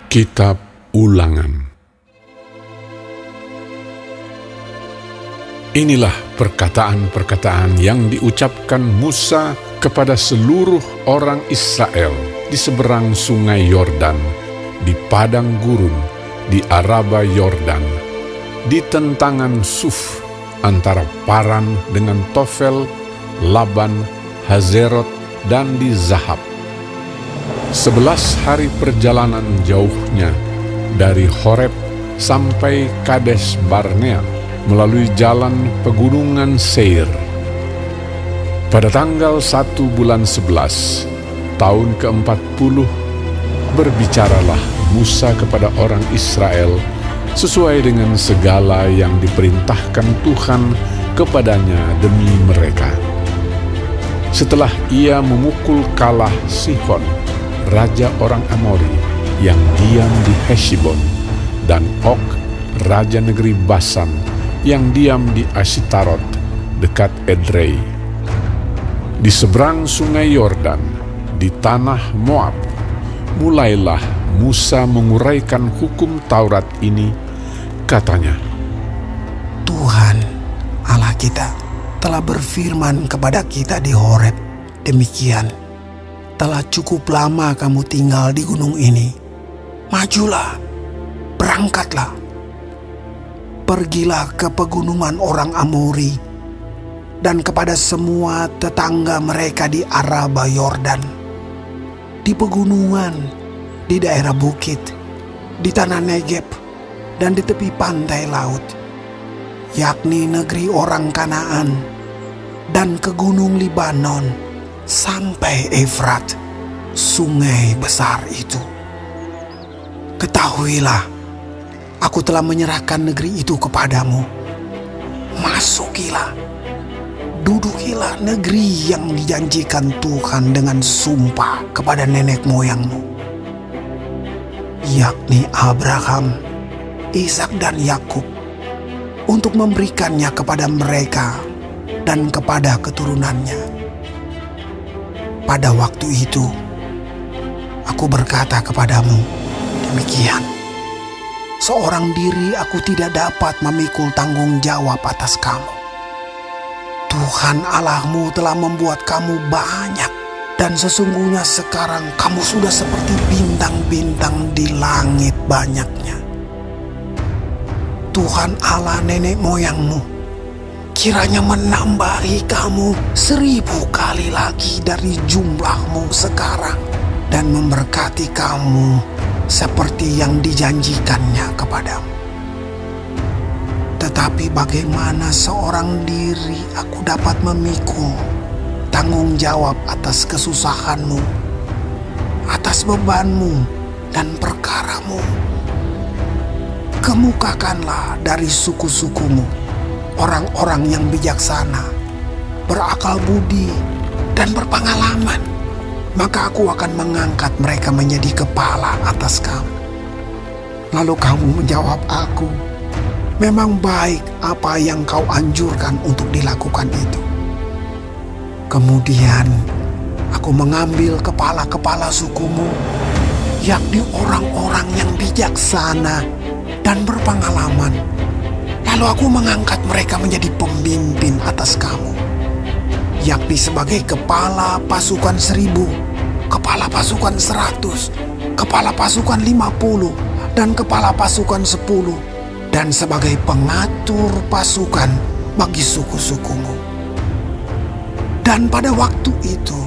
Kitab Ulangan. Inilah perkataan-perkataan yang diucapkan Musa kepada seluruh orang Israel di seberang sungai Yordan, di padang gurun, di Araba Yordan, di tentangan Suf, antara Paran dengan Tofel, Laban, Hazerot, dan di Zahab. 11 hari perjalanan jauhnya dari Horeb sampai Kades Barnea melalui jalan pegunungan Seir. Pada tanggal 1 bulan 11, tahun ke-40, berbicaralah Musa kepada orang Israel sesuai dengan segala yang diperintahkan Tuhan kepadanya demi mereka. Setelah ia memukul kalah Sihon, raja orang Amori yang diam di Heshbon, dan Og, raja negeri Basan yang diam di Ashitarot dekat Edrei. Di seberang sungai Yordan, di tanah Moab, mulailah Musa menguraikan hukum Taurat ini. Katanya, Tuhan Allah kita telah berfirman kepada kita di Horeb demikian, telah cukup lama kamu tinggal di gunung ini. Majulah, berangkatlah. Pergilah ke pegunungan orang Amori dan kepada semua tetangga mereka di Araba Yordan, di pegunungan, di daerah bukit, di tanah Negeb, dan di tepi pantai laut, yakni negeri orang Kanaan, dan ke gunung Libanon, sampai Efrat, sungai besar itu. Ketahuilah, aku telah menyerahkan negeri itu kepadamu. Masukilah, dudukilah negeri yang dijanjikan Tuhan dengan sumpah kepada nenek moyangmu, yakni Abraham, Ishak dan Yakub, untuk memberikannya kepada mereka dan kepada keturunannya. Pada waktu itu, aku berkata kepadamu, demikian, seorang diri aku tidak dapat memikul tanggung jawab atas kamu. Tuhan Allahmu telah membuat kamu banyak, dan sesungguhnya sekarang kamu sudah seperti bintang-bintang di langit banyaknya. Tuhan Allah nenek moyangmu kiranya menambahi kamu 1000 kali lagi dari jumlahmu sekarang, dan memberkati kamu seperti yang dijanjikannya kepadamu. Tetapi bagaimana seorang diri aku dapat memikul tanggung jawab atas kesusahanmu, atas bebanmu dan perkaramu? Kemukakanlah dari suku-sukumu orang-orang yang bijaksana, berakal budi, dan berpengalaman, maka aku akan mengangkat mereka menjadi kepala atas kamu. Lalu kamu menjawab aku, memang baik apa yang kau anjurkan untuk dilakukan itu. Kemudian aku mengambil kepala-kepala sukumu, yakni orang-orang yang bijaksana dan berpengalaman. Lalu aku mengangkat mereka menjadi pemimpin atas kamu, yakni sebagai kepala pasukan 1000, kepala pasukan 100, kepala pasukan 50, dan kepala pasukan 10, dan sebagai pengatur pasukan bagi suku-sukumu. Dan pada waktu itu,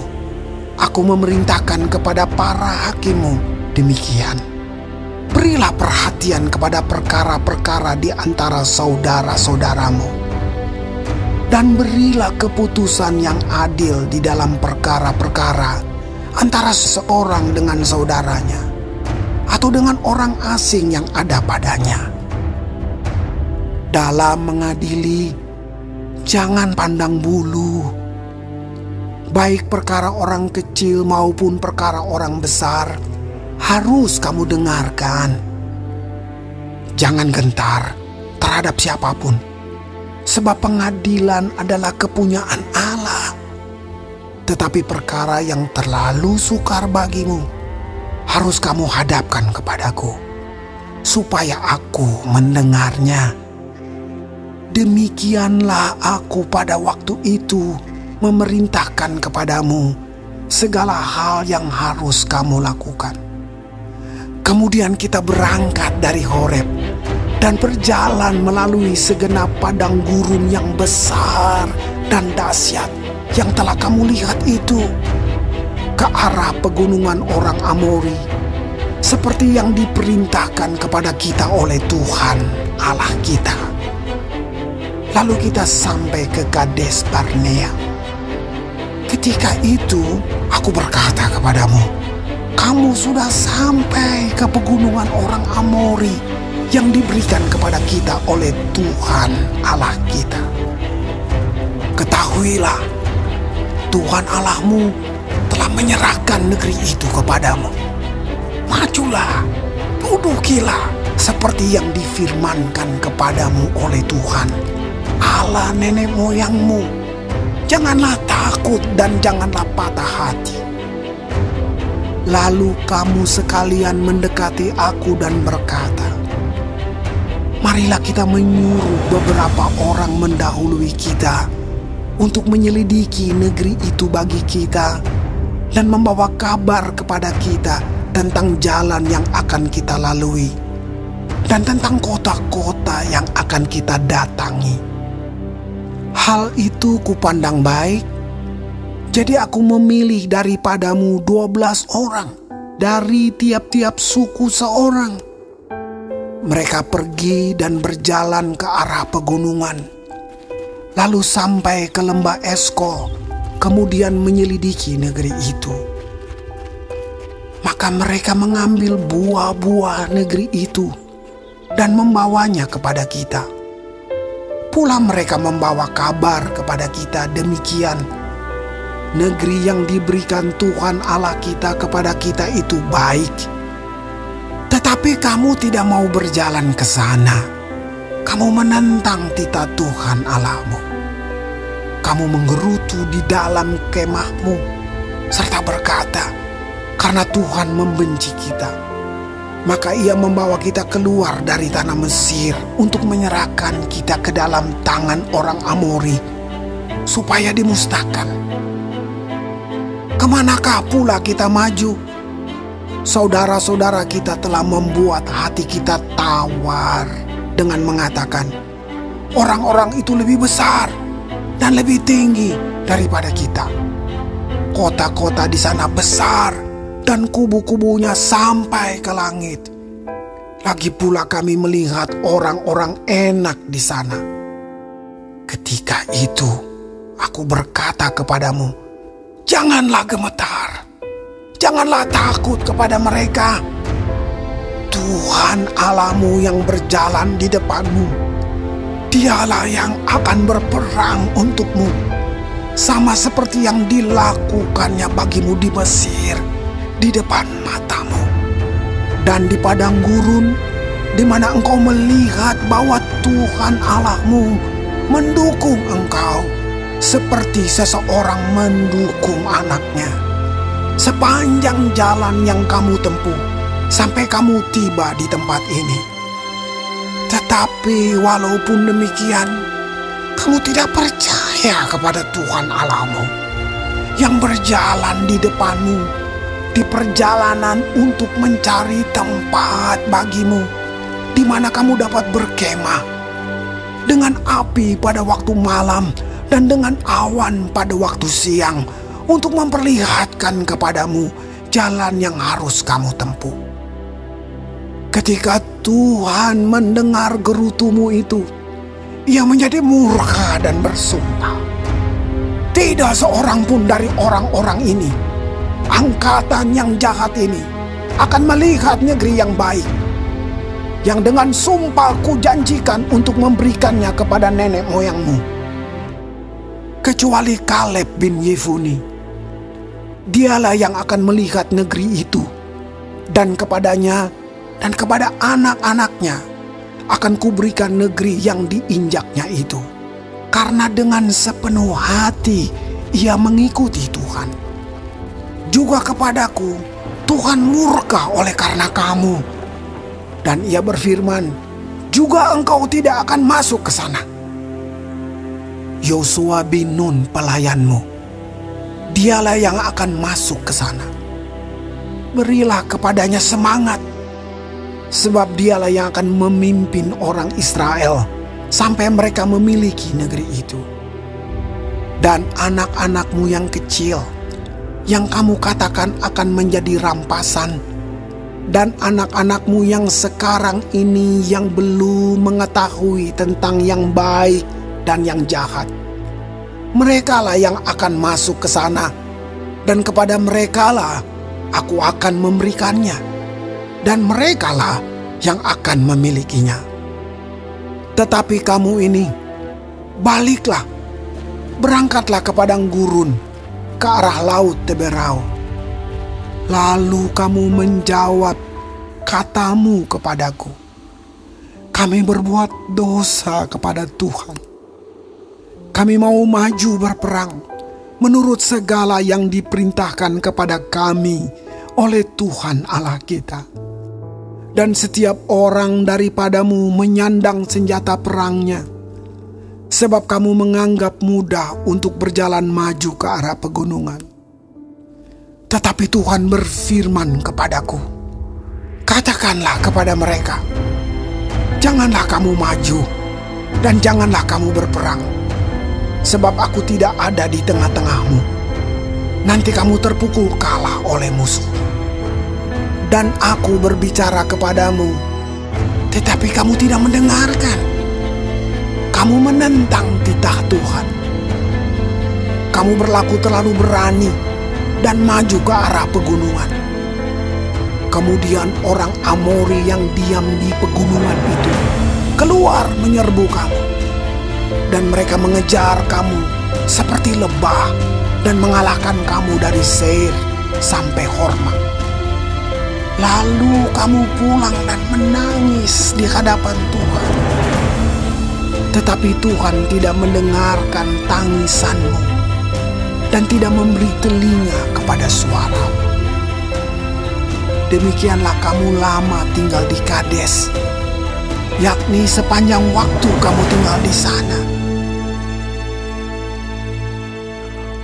aku memerintahkan kepada para hakimmu demikian, berilah perhatian kepada perkara-perkara di antara saudara-saudaramu, dan berilah keputusan yang adil di dalam perkara-perkara antara seorang dengan saudaranya, atau dengan orang asing yang ada padanya. Dalam mengadili, jangan pandang bulu, baik perkara orang kecil maupun perkara orang besar, harus kamu dengarkan. Jangan gentar terhadap siapapun, sebab pengadilan adalah kepunyaan Allah. Tetapi perkara yang terlalu sukar bagimu harus kamu hadapkan kepadaku, supaya aku mendengarnya. Demikianlah aku pada waktu itu memerintahkan kepadamu segala hal yang harus kamu lakukan. Kemudian kita berangkat dari Horeb dan berjalan melalui segenap padang gurun yang besar dan dahsyat yang telah kamu lihat itu, ke arah pegunungan orang Amori, seperti yang diperintahkan kepada kita oleh Tuhan Allah kita. Lalu kita sampai ke Kades Barnea. Ketika itu aku berkata kepadamu, kamu sudah sampai ke pegunungan orang Amori yang diberikan kepada kita oleh Tuhan Allah kita. Ketahuilah, Tuhan Allahmu telah menyerahkan negeri itu kepadamu. Majulah, dudukilah seperti yang difirmankan kepadamu oleh Tuhan Allah nenek moyangmu. Janganlah takut dan janganlah patah hati. Lalu kamu sekalian mendekati aku dan berkata, marilah kita menyuruh beberapa orang mendahului kita untuk menyelidiki negeri itu bagi kita dan membawa kabar kepada kita tentang jalan yang akan kita lalui dan tentang kota-kota yang akan kita datangi. Hal itu kupandang baik, jadi aku memilih daripadamu 12 orang dari tiap-tiap suku seorang. Mereka pergi dan berjalan ke arah pegunungan, lalu sampai ke lembah Eskol, kemudian menyelidiki negeri itu. Maka mereka mengambil buah-buah negeri itu dan membawanya kepada kita. Pula mereka membawa kabar kepada kita demikian, negeri yang diberikan Tuhan Allah kita kepada kita itu baik. Tetapi kamu tidak mau berjalan ke sana. Kamu menentang titah Tuhan Allahmu. Kamu menggerutu di dalam kemahmu serta berkata, karena Tuhan membenci kita, maka ia membawa kita keluar dari tanah Mesir untuk menyerahkan kita ke dalam tangan orang Amori supaya dimusnahkan. Kemanakah pula kita maju? Saudara-saudara kita telah membuat hati kita tawar dengan mengatakan, orang-orang itu lebih besar dan lebih tinggi daripada kita. Kota-kota di sana besar dan kubu-kubunya sampai ke langit. Lagi pula kami melihat orang-orang enak di sana. Ketika itu aku berkata kepadamu, janganlah gemetar, janganlah takut kepada mereka. Tuhan Allahmu yang berjalan di depanmu, dialah yang akan berperang untukmu, sama seperti yang dilakukannya bagimu di Mesir, di depan matamu. Dan di padang gurun, di mana engkau melihat bahwa Tuhan Allahmu mendukung engkau, seperti seseorang mendukung anaknya, sepanjang jalan yang kamu tempuh, sampai kamu tiba di tempat ini. Tetapi walaupun demikian, kamu tidak percaya kepada Tuhan Allahmu, yang berjalan di depanmu, di perjalanan untuk mencari tempat bagimu, di mana kamu dapat berkemah, dengan api pada waktu malam dan dengan awan pada waktu siang, untuk memperlihatkan kepadamu jalan yang harus kamu tempuh. Ketika Tuhan mendengar gerutumu itu, ia menjadi murka dan bersumpah, tidak seorang pun dari orang-orang ini, angkatan yang jahat ini, akan melihat negeri yang baik, yang dengan sumpah kujanjikan untuk memberikannya kepada nenek moyangmu, kecuali Kaleb bin Yefune. Dialah yang akan melihat negeri itu, dan kepadanya dan kepada anak-anaknya akan kuberikan negeri yang diinjaknya itu, karena dengan sepenuh hati ia mengikuti Tuhan. Juga kepadaku Tuhan murka oleh karena kamu. Dan ia berfirman, juga engkau tidak akan masuk ke sana. Yosua bin Nun pelayanmu, dialah yang akan masuk ke sana. Berilah kepadanya semangat, sebab dialah yang akan memimpin orang Israel sampai mereka memiliki negeri itu. Dan anak-anakmu yang kecil, yang kamu katakan akan menjadi rampasan, dan anak-anakmu yang sekarang ini yang belum mengetahui tentang yang baik dan yang jahat, merekalah yang akan masuk ke sana, dan kepada merekalah aku akan memberikannya, dan merekalah yang akan memilikinya. Tetapi kamu ini, baliklah, berangkatlah ke padang gurun, ke arah laut Teberau. Lalu kamu menjawab katamu kepadaku, kami berbuat dosa kepada Tuhan. Kami mau maju berperang menurut segala yang diperintahkan kepada kami oleh Tuhan Allah kita. Dan setiap orang daripadamu menyandang senjata perangnya, sebab kamu menganggap mudah untuk berjalan maju ke arah pegunungan. Tetapi Tuhan berfirman kepadaku, katakanlah kepada mereka, janganlah kamu maju dan janganlah kamu berperang, sebab aku tidak ada di tengah-tengahmu. Nanti kamu terpukul kalah oleh musuh. Dan aku berbicara kepadamu, tetapi kamu tidak mendengarkan. Kamu menentang titah Tuhan. Kamu berlaku terlalu berani dan maju ke arah pegunungan. Kemudian orang Amori yang diam di pegunungan itu keluar menyerbu kamu. Dan mereka mengejar kamu seperti lebah dan mengalahkan kamu dari Seir sampai Horma. Lalu kamu pulang dan menangis di hadapan Tuhan. Tetapi Tuhan tidak mendengarkan tangisanmu dan tidak memberi telinga kepada suara. Demikianlah kamu lama tinggal di Kades, yakni sepanjang waktu kamu tinggal di sana.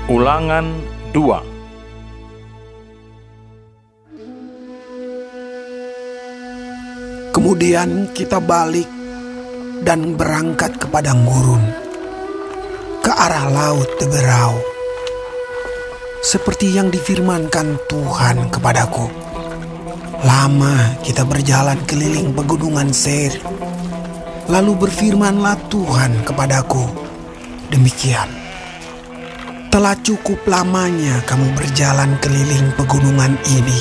Ulangan 2. Kemudian kita balik dan berangkat ke padang gurun, ke arah laut Teberau, seperti yang difirmankan Tuhan kepadaku. Lama kita berjalan keliling pegunungan Seir. Lalu berfirmanlah Tuhan kepadaku, demikian, telah cukup lamanya kamu berjalan keliling pegunungan ini.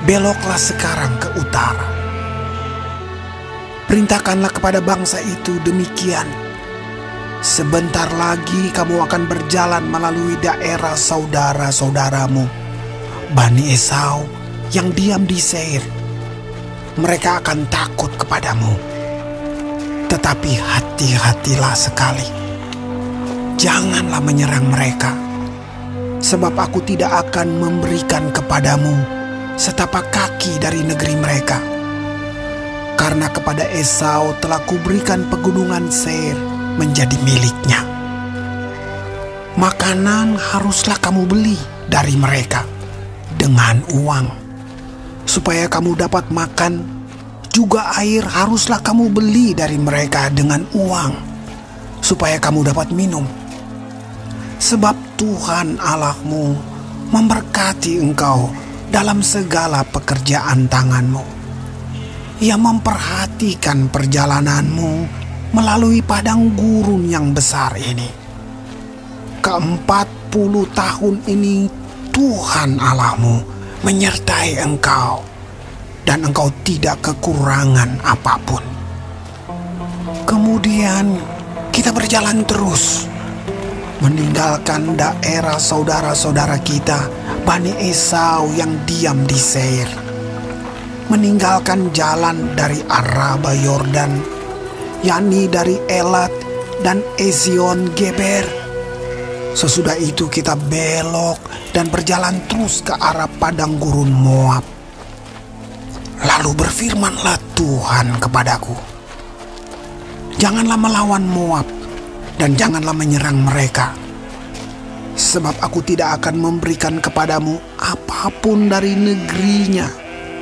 Beloklah sekarang ke utara. Perintahkanlah kepada bangsa itu demikian, sebentar lagi kamu akan berjalan melalui daerah saudara-saudaramu, Bani Esau yang diam di Seir. Mereka akan takut kepadamu. Tetapi hati-hatilah sekali. Janganlah menyerang mereka, sebab aku tidak akan memberikan kepadamu setapak kaki dari negeri mereka. Karena kepada Esau telah kuberikan pegunungan Seir menjadi miliknya. Makanan haruslah kamu beli dari mereka dengan uang, supaya kamu dapat makan. Juga air haruslah kamu beli dari mereka dengan uang, supaya kamu dapat minum. Sebab Tuhan Allahmu memberkati engkau dalam segala pekerjaan tanganmu. Ia memperhatikan perjalananmu melalui padang gurun yang besar ini. Ke-40 tahun ini Tuhan Allahmu menyertai engkau, dan engkau tidak kekurangan apapun. Kemudian kita berjalan terus, meninggalkan daerah saudara-saudara kita, Bani Esau yang diam di Seir. Meninggalkan jalan dari Araba Yordan, yakni dari Elat dan Ezion Geber, Sesudah itu kita belok dan berjalan terus ke arah padang gurun Moab. Lalu berfirmanlah Tuhan kepadaku, janganlah melawan Moab dan janganlah menyerang mereka, sebab aku tidak akan memberikan kepadamu apapun dari negerinya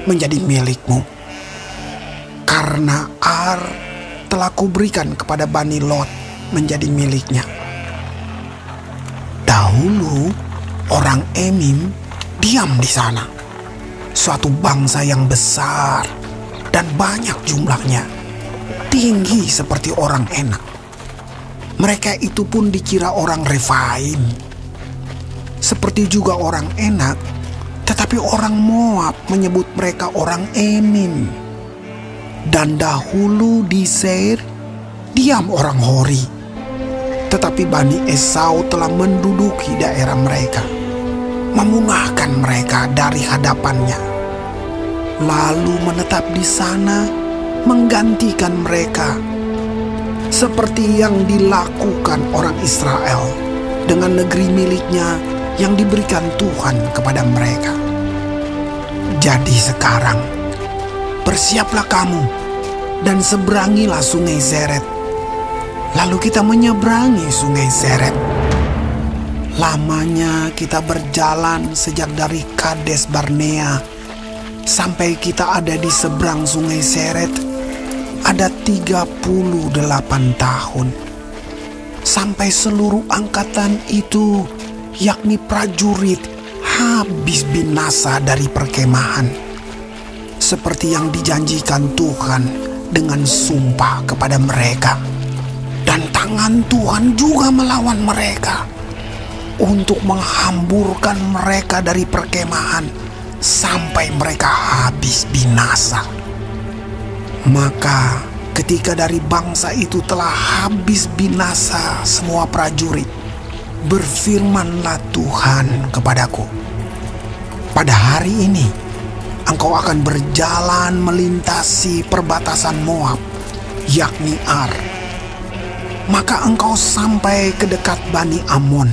menjadi milikmu. Karena Ar telah kuberikan kepada Bani Lot menjadi miliknya. Dahulu orang Emim diam di sana, suatu bangsa yang besar dan banyak jumlahnya, tinggi seperti orang Enak. Mereka itu pun dikira orang Refaim. Seperti juga orang Enak, tetapi orang Moab menyebut mereka orang Emim. Dan dahulu di Seir diam orang Hori, tetapi Bani Esau telah menduduki daerah mereka, memunahkan mereka dari hadapannya, lalu menetap di sana menggantikan mereka, seperti yang dilakukan orang Israel dengan negeri miliknya yang diberikan Tuhan kepada mereka. Jadi sekarang bersiaplah kamu dan seberangilah sungai Zeret. Lalu kita menyeberangi sungai Zeret. Lamanya kita berjalan sejak dari Kades Barnea sampai kita ada di seberang sungai Zeret, ada 38 tahun. Sampai seluruh angkatan itu, yakni prajurit, habis binasa dari perkemahan, seperti yang dijanjikan Tuhan dengan sumpah kepada mereka. Dan tangan Tuhan juga melawan mereka untuk menghamburkan mereka dari perkemahan sampai mereka habis binasa. Maka ketika dari bangsa itu telah habis binasa semua prajurit, berfirmanlah Tuhan kepadaku, pada hari ini engkau akan berjalan melintasi perbatasan Moab, yakni Ar. Maka engkau sampai ke dekat Bani Amon.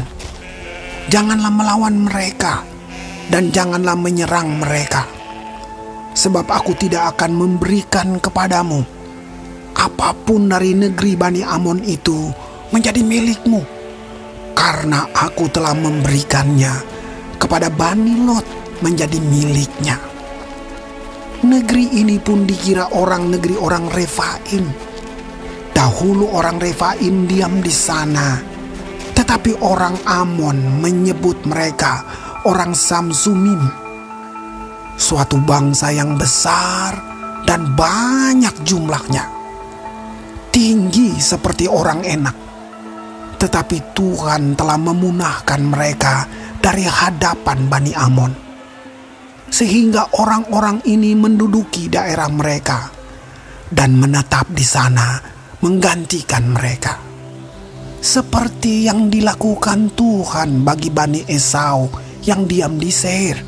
Janganlah melawan mereka dan janganlah menyerang mereka, sebab aku tidak akan memberikan kepadamu apapun dari negeri Bani Amon itu menjadi milikmu, karena aku telah memberikannya kepada Bani Lot menjadi miliknya. Negeri ini pun dikira orang negeri orang Refaim. Dahulu orang Refaim diam di sana, tetapi orang Amon menyebut mereka orang Samsumim, suatu bangsa yang besar dan banyak jumlahnya, tinggi seperti orang Enak. Tetapi Tuhan telah memunahkan mereka dari hadapan Bani Amon, sehingga orang-orang ini menduduki daerah mereka dan menetap di sana menggantikan mereka, seperti yang dilakukan Tuhan bagi Bani Esau yang diam di Seir,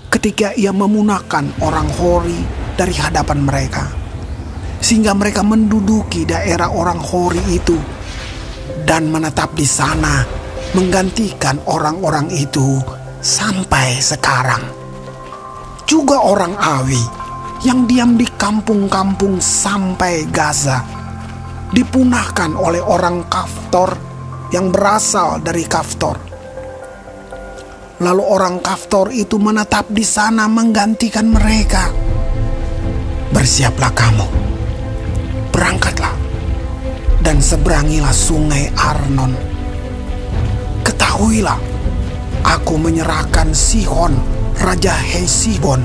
ketika ia memunahkan orang Hori dari hadapan mereka, sehingga mereka menduduki daerah orang Hori itu dan menetap di sana menggantikan orang-orang itu sampai sekarang. Juga orang Awi yang diam di kampung-kampung sampai Gaza dipunahkan oleh orang Kaftor yang berasal dari Kaftor. Lalu orang Kaftor itu menetap di sana menggantikan mereka. Bersiaplah kamu, berangkatlah dan seberangilah sungai Arnon. Ketahuilah, aku menyerahkan Sihon, Raja Hesibon,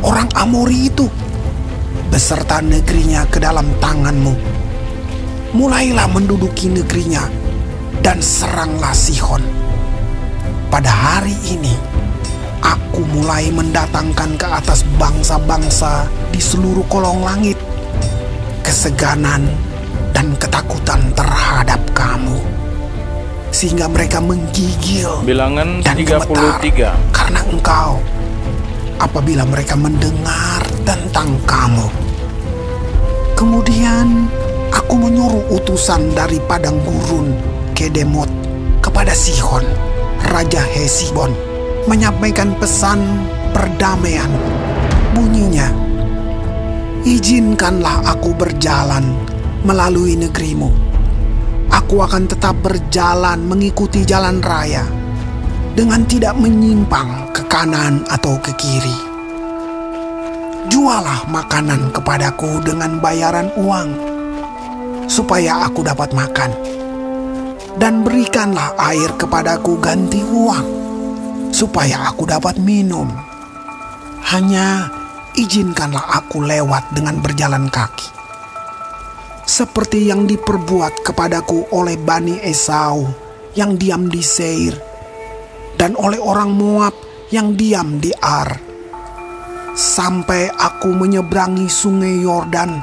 orang Amori itu, beserta negerinya ke dalam tanganmu. Mulailah menduduki negerinya dan seranglah Sihon. Pada hari ini, aku mulai mendatangkan ke atas bangsa-bangsa di seluruh kolong langit keseganan dan ketakutan terhadap kamu, sehingga mereka menggigil Bilangan dan 33 gemetar karena engkau, apabila mereka mendengar tentang kamu. Kemudian aku menyuruh utusan dari padang gurun Kedemot kepada kepada Sihon, Raja Hesibon, menyampaikan pesan perdamaian. Bunyinya, izinkanlah aku berjalan melalui negerimu. Aku akan tetap berjalan mengikuti jalan raya dengan tidak menyimpang ke kanan atau ke kiri. Jualah makanan kepadaku dengan bayaran uang, supaya aku dapat makan. Dan berikanlah air kepadaku ganti uang, supaya aku dapat minum. Hanya izinkanlah aku lewat dengan berjalan kaki, seperti yang diperbuat kepadaku oleh Bani Esau yang diam di Seir, dan oleh orang Moab yang diam di Ar. Sampai aku menyeberangi sungai Yordan,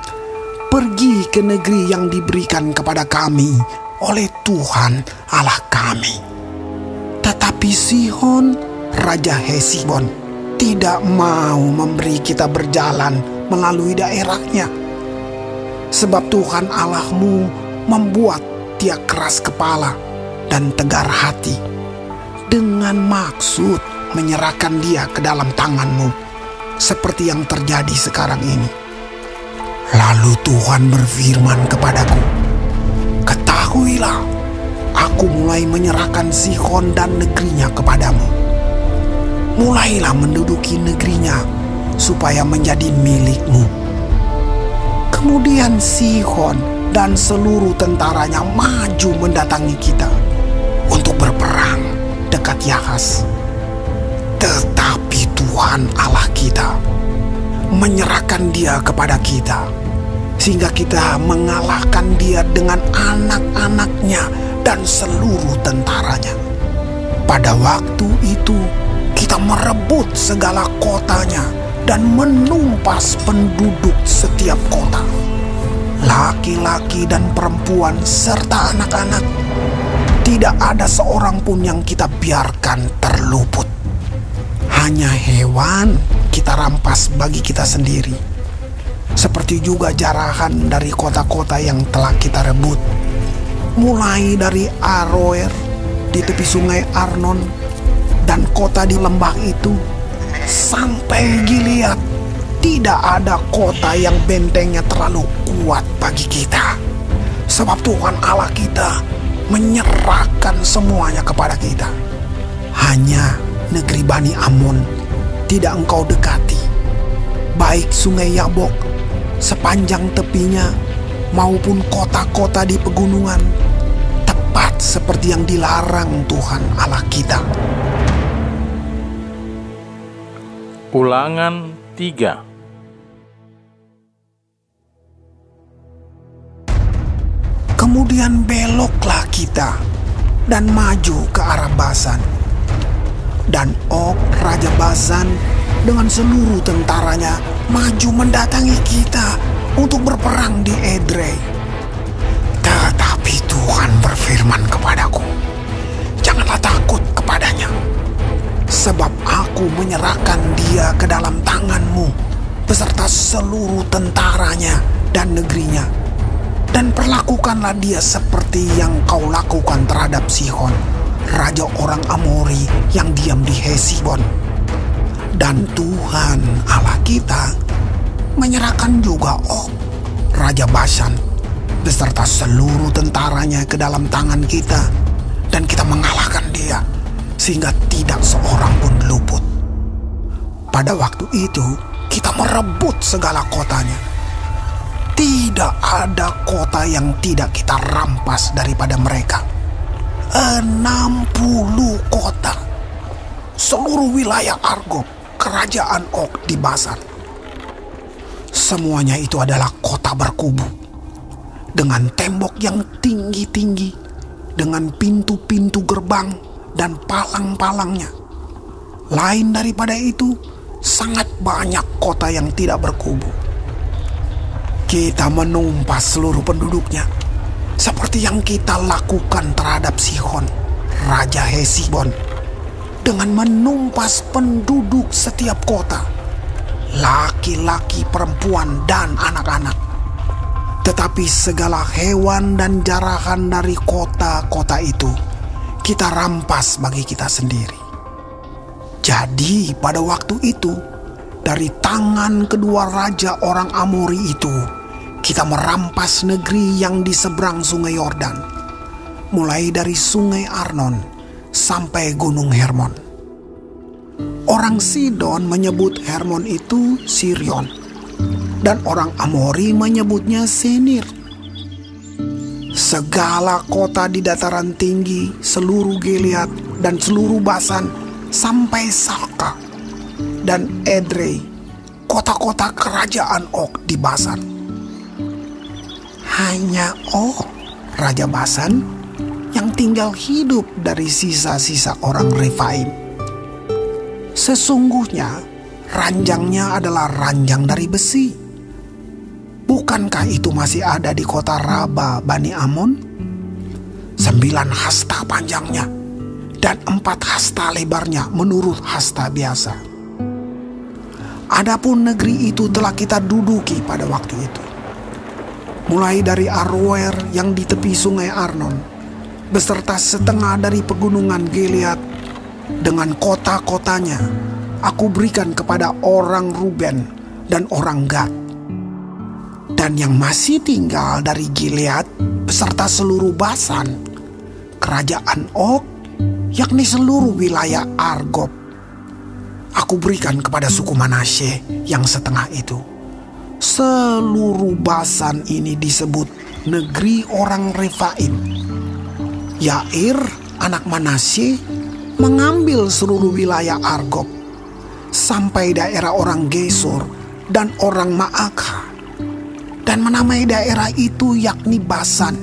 pergi ke negeri yang diberikan kepada kami oleh Tuhan Allah kami. Tetapi Sihon, Raja Hesibon, tidak mau memberi kita berjalan melalui daerahnya. Sebab Tuhan Allahmu membuat dia keras kepala dan tegar hati, dengan maksud menyerahkan dia ke dalam tanganmu, seperti yang terjadi sekarang ini. Lalu Tuhan berfirman kepadaku, ketahuilah, aku mulai menyerahkan Sihon dan negerinya kepadamu. Mulailah menduduki negerinya, supaya menjadi milikmu. Kemudian Sihon dan seluruh tentaranya maju mendatangi kita untuk berperang dekat Yahas. Tetapi Tuhan Allah kita menyerahkan dia kepada kita, sehingga kita mengalahkan dia dengan anak-anaknya dan seluruh tentaranya. Pada waktu itu kita merebut segala kotanya dan menumpas penduduk setiap kota, laki-laki dan perempuan serta anak-anak. Tidak ada seorang pun yang kita biarkan terluput. Hanya hewan kita rampas bagi kita sendiri, seperti juga jarahan dari kota-kota yang telah kita rebut, mulai dari Aroer di tepi sungai Arnon dan kota di lembah itu, sampai Gilead. Tidak ada kota yang bentengnya terlalu kuat bagi kita, sebab Tuhan Allah kita menyerahkan semuanya kepada kita. Hanya negeri Bani Amon tidak engkau dekati, baik sungai Yabok sepanjang tepinya maupun kota-kota di pegunungan, tepat seperti yang dilarang Tuhan Allah kita. Ulangan 3. Kemudian beloklah kita dan maju ke arah Basan. Dan Og, Raja Basan, dengan seluruh tentaranya maju mendatangi kita untuk berperang di Edrei. Tetapi Tuhan berfirman kepadaku, janganlah takut kepadanya, sebab aku menyerahkan dia ke dalam tanganmu beserta seluruh tentaranya dan negerinya. Dan perlakukanlah dia seperti yang kau lakukan terhadap Sihon, raja orang Amori yang diam di Hesibon. Dan Tuhan Allah kita menyerahkan juga Og, Raja Basan, beserta seluruh tentaranya ke dalam tangan kita. Dan kita mengalahkan dia, sehingga tidak seorang pun luput. Pada waktu itu, kita merebut segala kotanya. Tidak ada kota yang tidak kita rampas daripada mereka. 60 kota. Seluruh wilayah Argob, kerajaan Og di Basan. Semuanya itu adalah kota berkubu, dengan tembok yang tinggi-tinggi, dengan pintu-pintu gerbang dan palang-palangnya. Lain daripada itu, sangat banyak kota yang tidak berkubu. Kita menumpas seluruh penduduknya, seperti yang kita lakukan terhadap Sihon, Raja Hesibon, dengan menumpas penduduk setiap kota, laki-laki, perempuan, dan anak-anak. Tetapi segala hewan dan jarahan dari kota-kota itu kita rampas bagi kita sendiri. Jadi pada waktu itu, dari tangan kedua raja orang Amori itu, kita merampas negeri yang di seberang sungai Yordan, mulai dari sungai Arnon sampai gunung Hermon. Orang Sidon menyebut Hermon itu Sirion, dan orang Amori menyebutnya Senir. Segala kota di dataran tinggi, seluruh Gilead dan seluruh Basan sampai Salka dan Edrei, kota-kota kerajaan Og di Basan. Hanya Og, raja Basan, yang tinggal hidup dari sisa-sisa orang Refaim. Sesungguhnya ranjangnya adalah ranjang dari besi. Bukankah itu masih ada di kota Raba Bani Amon? 9 hasta panjangnya dan 4 hasta lebarnya menurut hasta biasa. Adapun negeri itu telah kita duduki pada waktu itu. Mulai dari Aroer yang di tepi sungai Arnon, beserta setengah dari pegunungan Gilead dengan kota-kotanya, aku berikan kepada orang Ruben dan orang Gad. Dan yang masih tinggal dari Gilead beserta seluruh Basan, kerajaan Og, yakni seluruh wilayah Argob, aku berikan kepada suku Manasye yang setengah itu. Seluruh Basan ini disebut negeri orang Refaim. Yair, anak Manasye, mengambil seluruh wilayah Argob sampai daerah orang Gesur dan orang Maakah, dan menamai daerah itu yakni Basan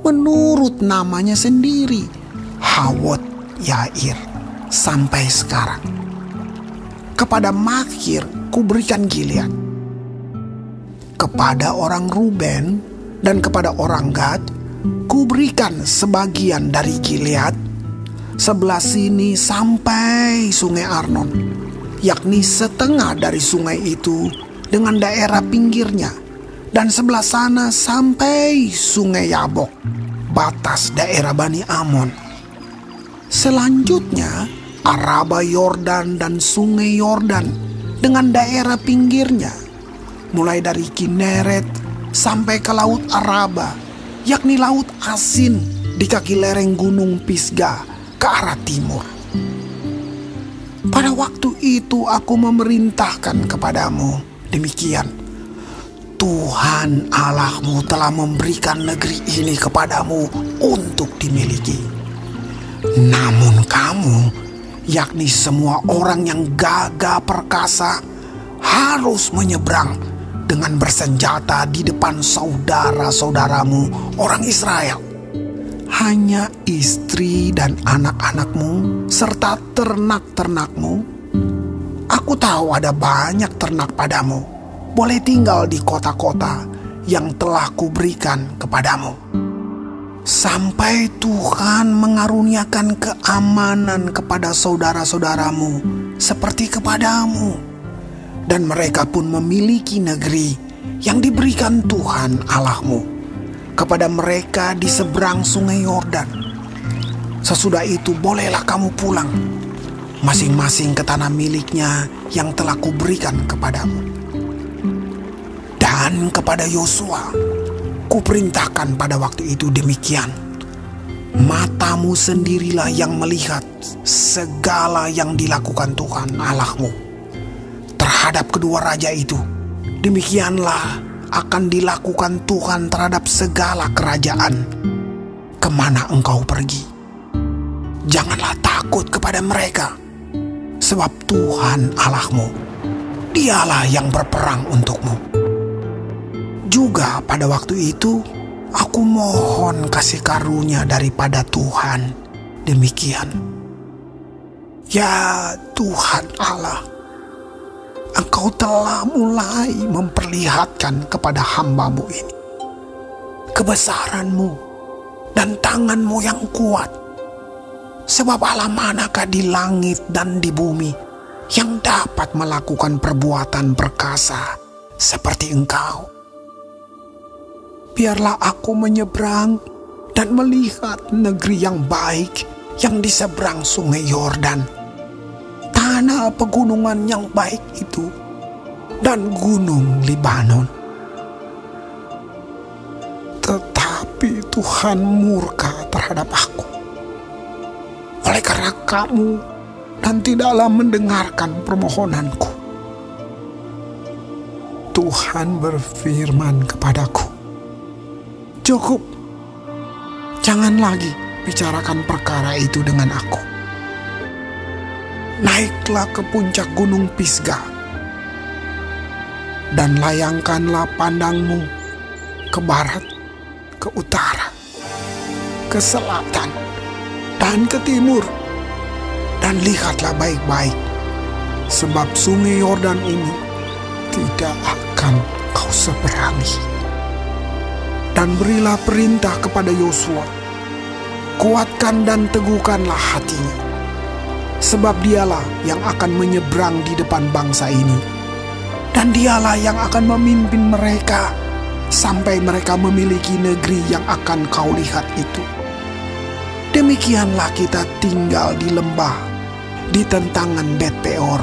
menurut namanya sendiri, Hawot Yair, sampai sekarang. Kepada Makir kuberikan Gilead. Kepada orang Ruben dan kepada orang Gad kuberikan sebagian dari Gilead, sebelah sini sampai sungai Arnon, yakni setengah dari sungai itu dengan daerah pinggirnya, dan sebelah sana sampai sungai Yabok, batas daerah Bani Amon. Selanjutnya Araba Yordan dan sungai Yordan dengan daerah pinggirnya, mulai dari Kineret sampai ke laut Araba, yakni laut Asin di kaki lereng gunung Pisgah ke arah timur. Pada waktu itu aku memerintahkan kepadamu demikian: Tuhan Allahmu telah memberikan negeri ini kepadamu untuk dimiliki. Namun kamu, yakni semua orang yang gagah perkasa, harus menyeberang dengan bersenjata di depan saudara-saudaramu orang Israel. Hanya istri dan anak-anakmu serta ternak-ternakmu. Aku tahu ada banyak ternak padamu, boleh tinggal di kota-kota yang telah kuberikan kepadamu. Sampai Tuhan mengaruniakan keamanan kepada saudara-saudaramu seperti kepadamu. Dan mereka pun memiliki negeri yang diberikan Tuhan Allahmu kepada mereka di seberang sungai Yordan. Sesudah itu bolehlah kamu pulang, masing-masing ke tanah miliknya yang telah kuberikan kepadamu. Dan kepada Yosua kuperintahkan pada waktu itu demikian: matamu sendirilah yang melihat segala yang dilakukan Tuhan Allahmu terhadap kedua raja itu. Demikianlah akan dilakukan Tuhan terhadap segala kerajaan kemana engkau pergi. Janganlah takut kepada mereka, sebab Tuhan Allahmu, Dialah yang berperang untukmu. Juga pada waktu itu aku mohon kasih karunia daripada Tuhan demikian: ya Tuhan Allah, Engkau telah mulai memperlihatkan kepada hamba-Mu ini kebesaran-Mu dan tangan-Mu yang kuat. Sebab Allah manakah di langit dan di bumi yang dapat melakukan perbuatan perkasa seperti Engkau? Biarlah aku menyeberang dan melihat negeri yang baik yang di seberang sungai Yordan, tanah pegunungan yang baik itu, dan gunung Libanon. Tetapi Tuhan murka terhadap aku oleh karena kamu dan tidaklah mendengarkan permohonanku. Tuhan berfirman kepadaku, "Cukup, jangan lagi bicarakan perkara itu dengan aku. Naiklah ke puncak gunung Pisga, dan layangkanlah pandangmu ke barat, ke utara, ke selatan, dan ke timur, dan lihatlah baik-baik, sebab sungai Yordan ini tidak akan kau seberangi. Dan berilah perintah kepada Yosua, kuatkan dan teguhkanlah hatinya, sebab dialah yang akan menyeberang di depan bangsa ini, dan dialah yang akan memimpin mereka sampai mereka memiliki negeri yang akan kau lihat itu. Demikianlah kita tinggal di lembah, di tentangan Bet Peor,